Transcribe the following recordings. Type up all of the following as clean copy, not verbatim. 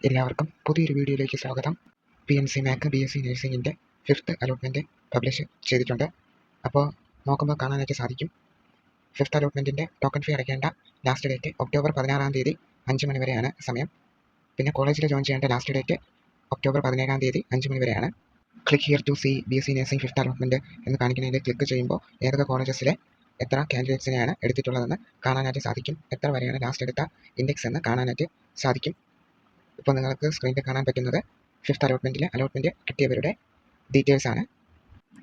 എല്ലാവർക്കും പുതിയൊരു വീഡിയോയിലേക്ക് സ്വാഗതം. PNC Mac BSc നഴ്സിംഗിൻ്റെ 5th allotment publish ചെയ്തിട്ടുണ്ട്. അപ്പോൾ നോക്കുമ്പോൾ കാണാനായിട്ട് സാധിക്കും. 5th അലോട്ട്മെൻറ്റിൻ്റെ ടോക്കൺ ഫീ അടയ്ക്കേണ്ട ലാസ്റ്റ് ഡേറ്റ് ഒക്ടോബർ 16 തീയതി 5 മണി വരെയാണ് സമയം. പിന്നെ കോളേജിൽ ജോയിൻ ചെയ്യേണ്ട ലാസ്റ്റ് ഡേറ്റ് ഒക്ടോബർ 17 തീയതി 5 മണി വരെയാണ്. Click here to see BSc nursing 5th allotment എന്ന് കാണിക്കുന്നതിൽ ക്ലിക്ക് ചെയ്യുമ്പോൾ ഏതൊക്കെ കോളേജസിലെ എത്ര കാൻഡിഡേറ്റ്സിനെയാണ് എടുത്തിട്ടുള്ളതെന്ന് കാണാനായിട്ട് സാധിക്കും. എത്ര വരെയാണ് ലാസ്റ്റ് എടുത്ത ഇൻഡെക്സ് എന്ന് കാണാനായിട്ട് സാധിക്കും. ഇപ്പോൾ നിങ്ങൾക്ക് സ്ക്രീനിൽ കാണാൻ പറ്റുന്നത് 5th അലോട്ട്മെൻറ്റിലെ അലോട്ട്മെൻറ്റ് കിട്ടിയവരുടെ ഡീറ്റെയിൽസ് ആണ്.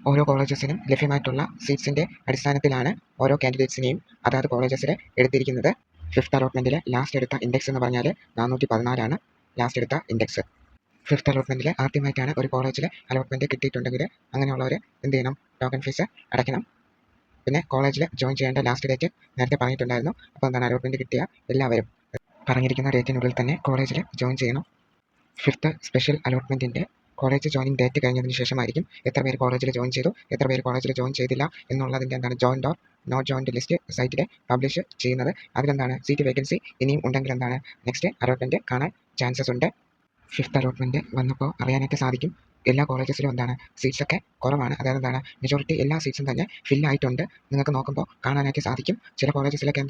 ഓരോ കോളേജസിനും ലഭ്യമായിട്ടുള്ള സീറ്റ്സിൻ്റെ അടിസ്ഥാനത്തിലാണ് ഓരോ കാൻഡിഡേറ്റ്സിനെയും അതാത് കോളേജസിൽ എടുത്തിരിക്കുന്നത്. 5th അലോട്ട്മെൻറ്റിലെ ലാസ്റ്റ് എടുത്ത ഇൻഡെക്സ് എന്ന് പറഞ്ഞാൽ 414 ലാസ്റ്റ് എടുത്ത ഇൻഡെക്സ്. 5th അലോട്ട്മെൻറ്റിൽ ആദ്യമായിട്ടാണ് ഒരു കോളേജിൽ അലോട്ട്മെൻറ്റ് കിട്ടിയിട്ടുണ്ടെങ്കിൽ അങ്ങനെയുള്ളവർ എന്ത് ചെയ്യണം? ടോക്കൺ ഫീസ് അടയ്ക്കണം. പിന്നെ കോളേജിൽ ജോയിൻ ചെയ്യേണ്ട ലാസ്റ്റ് ഡേറ്റ് നേരത്തെ പറഞ്ഞിട്ടുണ്ടായിരുന്നു. അപ്പോൾ എന്താണ്, അലോട്ട്മെൻറ്റ് കിട്ടിയ എല്ലാവരും പറഞ്ഞിരിക്കുന്ന ഡേറ്റിനുള്ളിൽ തന്നെ കോളേജിൽ ജോയിൻ ചെയ്യണം. 5th സ്പെഷ്യൽ അലോട്ട്മെൻറ്റിൻ്റെ കോളേജ് ജോയിനിങ് ഡേറ്റ് കഴിഞ്ഞതിന് ശേഷമായിരിക്കും എത്ര പേര് കോളേജിൽ ജോയിൻ ചെയ്തു, എത്ര പേര് കോളേജിൽ ജോയിൻ ചെയ്തില്ല എന്നുള്ളതിൻ്റെ joined or not joined list സൈറ്റിൽ പബ്ലിഷ് ചെയ്യുന്നത്. അതിലെന്താണ്, സീറ്റ് വേക്കൻസി ഇനിയും ഉണ്ടെങ്കിൽ നെക്സ്റ്റ് അലോട്ട്മെൻറ്റ് കാണാൻ ചാൻസസ് ഉണ്ട്. 5th അലോട്ട്മെൻറ്റ് വന്നപ്പോൾ അറിയാനായിട്ട് സാധിക്കും എല്ലാ കോളേജസിലും സീറ്റ്സൊക്കെ കുറവാണ്. അതായത് മെജോറിറ്റി എല്ലാ സീറ്റ്സും തന്നെ ഫില്ലായിട്ടുണ്ട്. നിങ്ങൾക്ക് നോക്കുമ്പോൾ കാണാനായിട്ട് സാധിക്കും. ചില കോളേജസിലൊക്കെ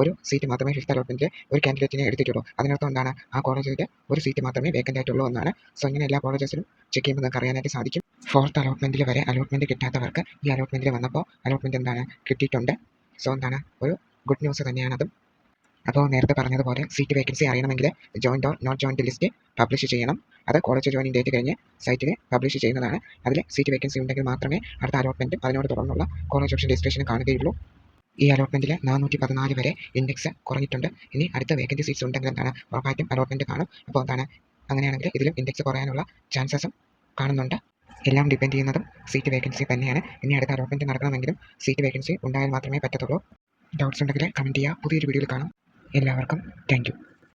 ഒരു സീറ്റ് മാത്രമേ 5th അലോട്ട്മെൻറ്റിൽ ഒരു കാൻഡിഡേറ്റിനെ എടുത്തിട്ടുള്ളൂ. അതിനർത്ഥം ആ കോളേജിൽ ഒരു സീറ്റ് മാത്രമേ വേക്കൻ്റ് ആയിട്ടുള്ളൂ എന്നാണ്. സോ ഇങ്ങനെ എല്ലാ കോളേജസിലും ചെക്ക് ചെയ്യുമ്പോൾ നിങ്ങൾക്ക് അറിയാനായിട്ട് സാധിക്കും. 4th അലോട്ട്മെൻറ്റിൽ വരെ അലോട്ട്മെൻറ്റ് കിട്ടാത്തവർക്ക് ഈ അലോട്ട്മെൻറ്റിൽ വന്നപ്പോൾ അലോട്ട്മെൻറ്റ് കിട്ടിയിട്ടുണ്ട്. സോ ഒരു ഗുഡ് ന്യൂസ് തന്നെയാണതും. അപ്പോൾ നേരത്തെ പറഞ്ഞതുപോലെ സീറ്റ് വേക്കൻസി അറിയണമെങ്കിൽ joined or not joined list publish ചെയ്യണം. അത് കോളേജ് ജോയിനിങ് ഡേറ്റ് കഴിഞ്ഞ് സൈറ്റിൽ പബ്ലിഷ് ചെയ്യുന്നതാണ്. അതിൽ സീറ്റ് വേക്കൻസി ഉണ്ടെങ്കിൽ മാത്രമേ അടുത്ത അലോട്ട്മെൻറ്റ് അതിനോട് തുടർന്നുള്ള കോളേജ് ഓപ്ഷൻ രജിസ്ട്രേഷൻ കാണുകയുള്ളൂ. ഈ അലോട്ട്മെൻറ്റിൽ 414 വരെ ഇൻഡെക്സ് കുറഞ്ഞിട്ടുണ്ട്. ഇനി അടുത്ത വേക്കൻസി സീറ്റ്സ് ഉണ്ടെങ്കിൽ ഉറപ്പായിട്ടും അലോട്ട്മെൻറ്റ് കാണും. അപ്പോൾ അങ്ങനെയാണെങ്കിൽ ഇതിലും ഇൻഡെക്സ് കുറയാനുള്ള ചാൻസസും കാണുന്നുണ്ട്. എല്ലാം ഡിപ്പെൻഡ് ചെയ്യുന്നതും സീറ്റ് വേക്കൻസി തന്നെയാണ്. ഇനി അടുത്ത അലോട്ട്മെൻറ്റ് നടക്കണമെങ്കിലും സീറ്റ് വേക്കൻസി ഉണ്ടായാൽ മാത്രമേ പറ്റത്തുള്ളൂ. ഡൗട്ട്സ് ഉണ്ടെങ്കിൽ കമൻറ്റ് ചെയ്യുക. പുതിയൊരു വീഡിയോയിൽ കാണാം. എല്ലാവർക്കും താങ്ക് യു.